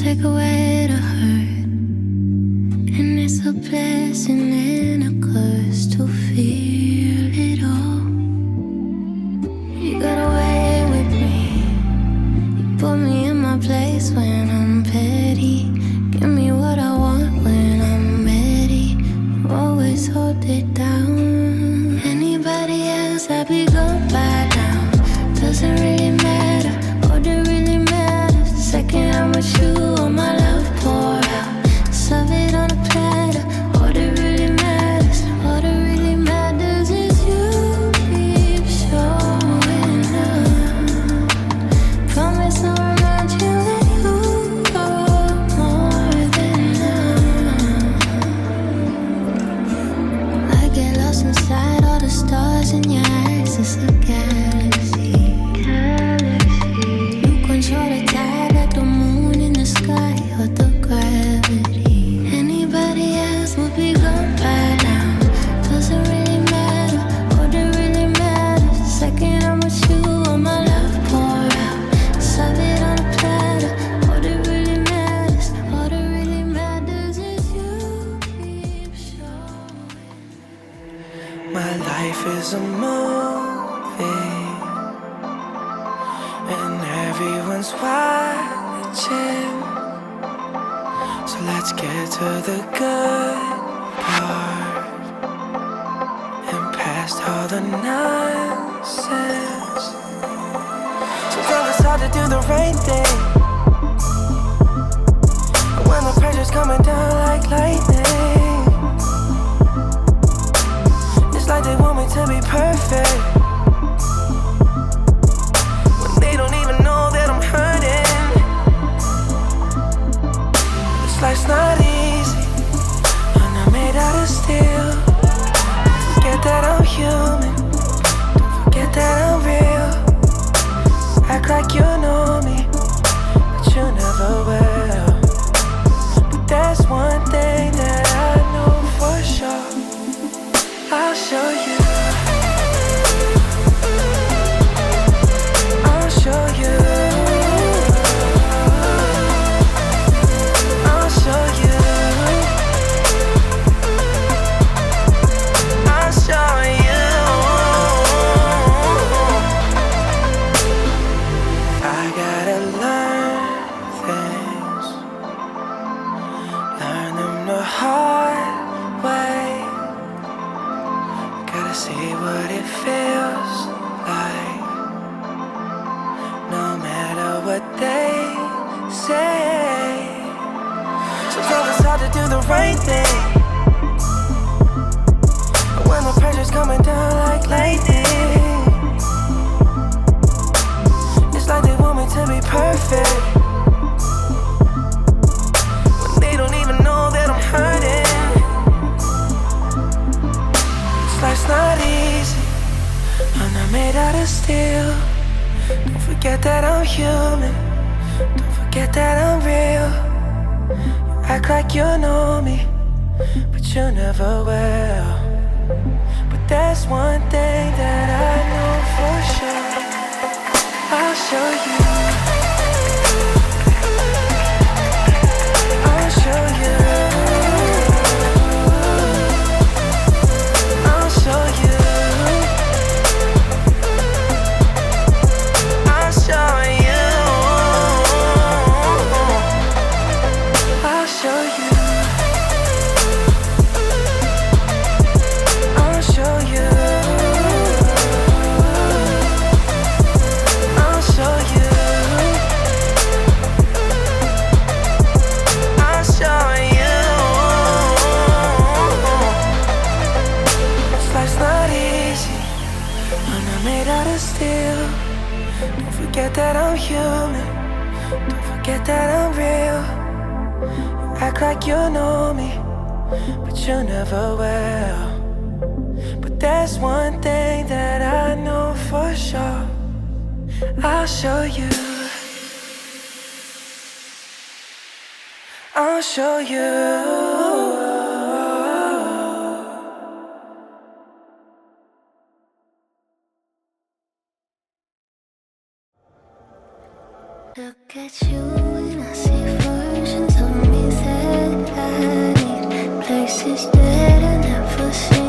take away the hurt. And it's a blessing and a curse to feel it all. You got away with me. You put me in my place when I'm petty. Give me what I want when I'm ready. You always hold it down. Anybody else, I'd be gone by now. Doesn't really matter, all that really matters. The second I'm with you, all my love pour out. Serve it on a platter, all that really matters. All that really matters is you keep showing up. Promise I'll remind you that you are more than enough. I get lost inside all the stars in your eyes, it's a galaxy. You control the tide like the moon in the sky or the gravity. Anybody else would be gone by now. Doesn't really matter, all that really matters. The second I'm with you, all my love pour out. Serve it on a platter, all that really matters. All that really matters is you keep showing. My life is a movie, and everyone's watching. So let's get to the good part and past all the nonsense. Sometimes it's hard to do the right thing when the pressure's coming down like lightning. It's like they want me to be perfect when they don't even know that I'm hurting. This life's not easy, and I'm made out of steel. Don't forget that I'm human, don't forget that I'm real. Act like you know me, but you never will. But there's one thing that I know for sure, I'll show you. I'll show you. I'll show you. I'll show you. I gotta learn things, learn them the hard way. Gotta see what it feels like, no matter what they say. Sometimes it's hard to do the right thing when the pressure's coming down like lightning. It's like they want me to be perfect when they don't even know that I'm hurting. Life's not easy, and I'm made out of steel. Don't forget that I'm human, don't forget that I'm real. You act like you know me, but you never will. But there's one thing that I know for sure, I'll show you. I'll show you. I'll show you. I'll show you. I'll show you. I'll show you. I'll show you. I'll show you. This life's not easy, and I'm made out of steel. Don't forget that I'm human, don't forget that I'm real. You act like you know me, but you never will. But there's one thing that I know for sure, I'll show you. I'll show you. Look at you and I see versions of me that I need. Places that I never seen.